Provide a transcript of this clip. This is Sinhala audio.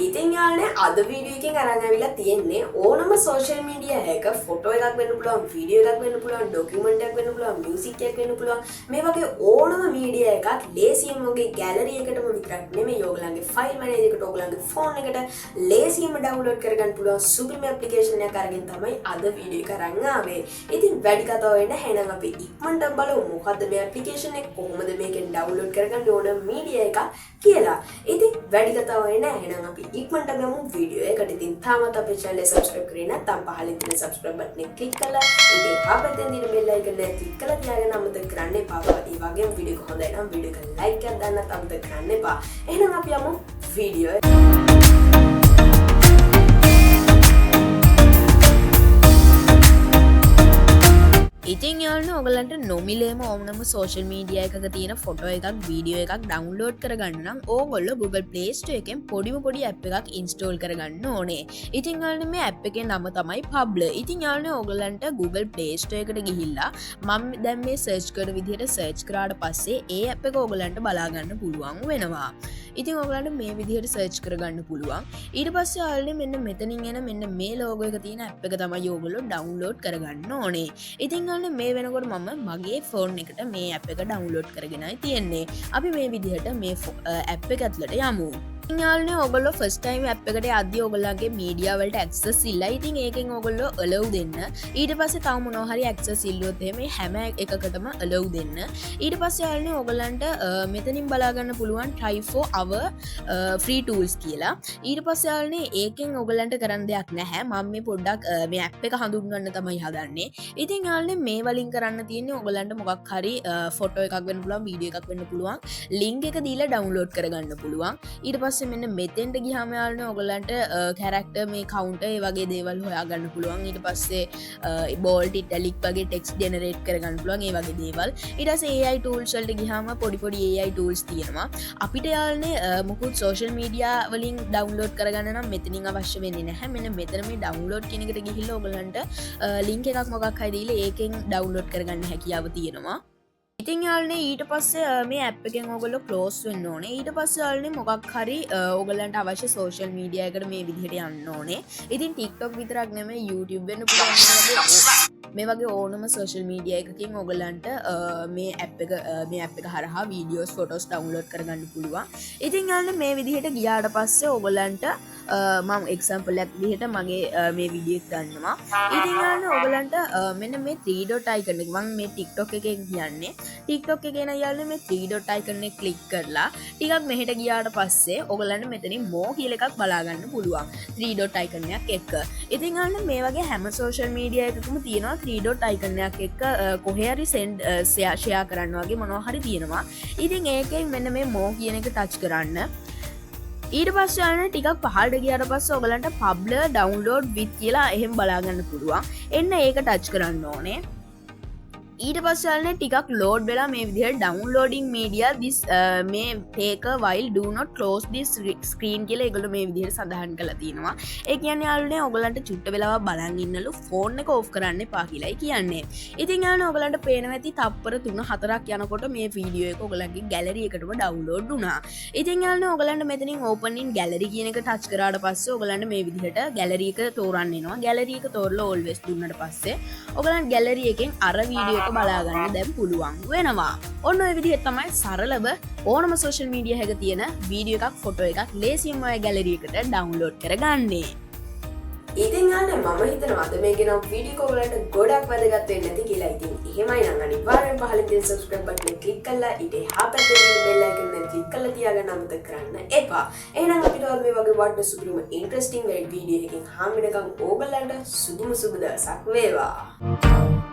ඉතින් යාළුවනේ අද වීඩියෝ එකෙන් අරන් ආවිලා තියෙන්නේ ඕනම සෝෂල් මීඩියා එක ෆොටෝ එකක් වෙන්න පුළුවන් වීඩියෝ එකක් වෙන්න පුළුවන් ඩොකියුමන්ට් එකක් වෙන්න පුළුවන් මියුසික් එකක් වෙන්න පුළුවන් මේ වගේ ඕනම මීඩියා එකක් ලේසියෙන්ම ඔයගේ ගැලරි එකටම විතරක් නෙමෙයි ඔයගලන්ගේ ෆයිල් මැනේජර් එකට ඔයගලන්ගේ ෆෝන් එකට ලේසියෙන්ම ඩවුන්ලෝඩ් කරගන්න පුළුවන් සුපිරිම ඇප්ලිකේෂන් එකක් අරගෙන තමයි අද වීඩියෝ එක අරන් ආවේ. ඉතින් වැඩි කතාව වෙන්න එහෙනම් අපි ඉක්මනට බලමු මොකද්ද මේ ඇප්ලිකේෂන් එක කොහොමද මේකෙන් ඩවුන්ලෝඩ් කරගන්න ඕන මීඩියා එක කියලා. ඉතින් වැඩි කතාව වෙන්න එහෙනම් අපි ඉක්මනට ගමු වීඩියෝ එකට. ඉතින් තාමත් අපේ channel එක subscribe කරේ නැත්නම් පහලින් තියෙන subscribe button එක click කරලා ඉතින් ආපතෙන් දින bell icon එක click කරලා තියාගෙන අමතක කරන්න එපා. ඒ වගේම වීඩියෝ එක හොඳයි නම් වීඩියෝ එක like එකක් දාන්නත් අමතක කරන්න එපා. එහෙනම් අපි යමු වීඩියෝ ඉතින් යාළුවනේ ඔයගලන්ට නොමිලේම ඕනම සෝෂල් මීඩියා එකක තියෙන ෆොටෝ එකක් වීඩියෝ එකක් ඩවුන්ලෝඩ් කරගන්න නම් ඕගොල්ලෝ Google Play Store එකෙන් පොඩි ඇප් එකක් ඉන්ස්ටෝල් කරගන්න ඕනේ. ඉතින් යාළුවනේ මේ ඇප් එකේ නම තමයි Publer. ඉතින් යාළුවනේ ඔයගලන්ට Google Play Store එකට ගිහිල්ලා මම දැන් මේ සර්ච් කරන විදිහට සර්ච් කරාට පස්සේ ඒ ඇප් එක ඔයගලන්ට බලා ගන්න පුළුවන් වෙනවා. ඉතින් ඔයගලන්ට මේ විදිහට සර්ච් කරගන්න පුළුවන්. ඊට පස්සේ යාළුවනේ මෙන්න මෙතනින් එන මෙන්න මේ ලෝගෝ එක තියෙන ඇප් එක තමයි ඔයගොල්ලෝ ඩවුන්ලෝඩ් කරගන්න ඕනේ. ඉතින් මේ වෙනකොට මම මගේ ෆෝන් එකට මේ ඇප් එක ඩවුන්ලෝඩ් කරගෙනයි තියෙන්නේ. අපි මේ විදිහට මේ ඇප් එක ඇතුළට යමු. යාළුවනේ ඔයගොල්ලෝ ෆස්ට් ටයිම් ඇප් එකට යද්දී ඔයගොල්ලන්ගේ මීඩියා වලට ඇක්සස් ඉල්ලයි. ඉතින් ඒකෙන් ඔයගොල්ලෝ allow දෙන්න. ඊට පස්සේ තව මොනවා හරි ඇක්සස් ඉල්ලුවොත් එහෙම හැම එකකටම allow දෙන්න. ඊට පස්සේ යාළුවනේ ඔයගොල්ලන්ට මෙතනින් බලා ගන්න පුළුවන් try for our free tools කියලා. ඊට පස්සේ යාළුවනේ ඒකෙන් ඔයගොල්ලන්ට කරන්න දෙයක් නැහැ. මම මේ පොඩ්ඩක් මේ ඇප් එක හඳුන්වන්න තමයි හදන්නේ. ඉතින් යාළුවනේ මේ වලින් කරන්න තියෙන්නේ ඔයගොල්ලන්ට මොකක් හරි ෆොටෝ එකක් වෙන්න පුළුවන් වීඩියෝ එකක් වෙන්න පුළුවන් ලින්ක් එක දීලා ඩවුන්ලෝඩ් කරගන්න පුළුවන්. ඊට පස්සේ මෙන්න මෙතෙන්ට ගියාම යාළුවනේ ඔයගලන්ට කැරක්ටර් මේ කවුන්ටර් ඒ වගේ දේවල් හොයාගන්න පුළුවන්. ඊට පස්සේ බෝල්ඩ් ඉටැලික් වගේ ටෙක්ස්ට් ජෙනරේට් කරගන්න පුළුවන් ඒ වගේ දේවල්. ඊට පස්සේ AI tools වලට ගියාම පොඩි AI tools තියෙනවා. අපිට යාළුවනේ මොකුත් social media වලින් download කරගන්න නම් මෙතනින් අවශ්‍ය වෙන්නේ නැහැ. මෙන්න මෙතන මේ download කියන එකට ගිහිල්ලා ඔයගලන්ට link එකක් මොකක් හරි දීලා ඒකෙන් download කරගන්න හැකියාව තියෙනවා. ඉතින් යාළුවනේ ඊට පස්සේ මේ ඇප් එකෙන් ඔයගොල්ලෝ ක්ලෝස් වෙන්න ඕනේ. ඊට පස්සේ යාළුවනේ මොකක් හරි ඔයගලන්ට අවශ්‍ය සෝෂල් මීඩියා එකට මේ විදිහට යන්න ඕනේ. ඉතින් TikTok විතරක් නෙමෙයි YouTube වෙන්න පුළුවන් මේ වගේ ඕනම සෝෂල් මීඩියා එකකින් ඔයගලන්ට මේ ඇප් එක හරහා වීඩියෝස් ෆොටෝස් ඩවුන්ලෝඩ් කරගන්න පුළුවන්. ඉතින් යාළුවනේ මේ විදිහට ගියාට පස්සේ ඔයගලන්ට මම එක්සැම්පල් එකක් විදිහට මගේ මේ වීඩියෝ එක ගන්නවා. ඉතින් යාළුවනේ ඔයගලන්ට මෙන්න මේ 3 dot icon එක මම මේ TikTok එකෙන් කියන්නේ TikTok එකේ න යාළුවනේ මේ 3 dot icon එක ක්ලික් කරලා ටිකක් මෙහෙට ගියාට පස්සේ ඔයගලන්ට මෙතනින් more කියලා එකක් බලා ගන්න පුළුවන් 3 dot icon එකක් එක්ක. ඉතින් යාළුවනේ මේ වගේ හැම social media එකකම තියෙනවා 3 dot icon එකක් එක්ක කොහේ හරි send share කරන්න වගේ මොනවා හරි තියෙනවා. ඉතින් ඒකෙන් මෙන්න මේ more කියන එක touch කරන්න. ඊට පස්සේ යාළුවනේ ටිකක් පහළට ගියාට පස්සේ ඔයගලන්ට Publer download with කියලා එහෙම බලා ගන්න පුළුවන්. එන්න ඒක touch කරන්න ඕනේ. ඊට පස්සේ යාළුවනේ ටිකක් ලෝඩ් වෙලා මේ විදිහට downloading media this මේ take a while do not close this screen කියලා ඒගොල්ලෝ මේ විදිහට සඳහන් කරලා තියෙනවා. ඒ කියන්නේ යාළුවනේ ඔයගලන්ට චුට්ට වෙලාවක් බලන් ඉන්නලු ෆෝන් එක ඕෆ් කරන්න එපා කියලායි කියන්නේ. ඉතින් යාළුවනේ ඔයගලන්ට පේනවා ඇති තප්පර 3-4ක් යනකොට මේ වීඩියෝ එක ඔයගලන්ගේ ගැලරි එකටම ඩවුන්ලෝඩ් වුණා. ඉතින් යාළුවනේ ඔයගලන්ට මෙතනින් open in gallery කියන එක ටච් කරාට පස්සේ ඔයගලන්ට මේ විදිහට ගැලරි එක තෝරන්න එනවා. ගැලරි එක තෝරලා always දුන්නාට පස්සේ ඔයගලන්ට ගැලරි එකෙන් අර වීඩියෝ බලාගන්න දැන් පුළුවන් වෙනවා. ඔන්න ඔය විදිහට තමයි සරලව ඕනම සෝෂල් මීඩියා එකක තියෙන වීඩියෝ එකක් ෆොටෝ එකක් ලේසියෙන්ම ඔය ගැලරි එකට ඩවුන්ලෝඩ් කරගන්නේ. ඉතින් යාළුවනේ මම හිතනවා අද මේ ගෙනව වීඩියෝ එක ඔයගලන්ට ගොඩක් වැදගත් වෙන්න ඇති කියලා. ඉතින් එහෙමයි නම් අනිවාර්යෙන් පහළ තියෙන subscribe button එක click කරලා ඊට එහා පැත්තේ තියෙන bell icon එක click කරලා තියාගන්න අමතක කරන්න එපා. එහෙනම් අපිට මේ වගේ වටින සුපිරිම interesting වීඩියෝ එකකින් හම්බ වෙනකම් ඕගලන්ට සුබම සුබ දවසක් වේවා.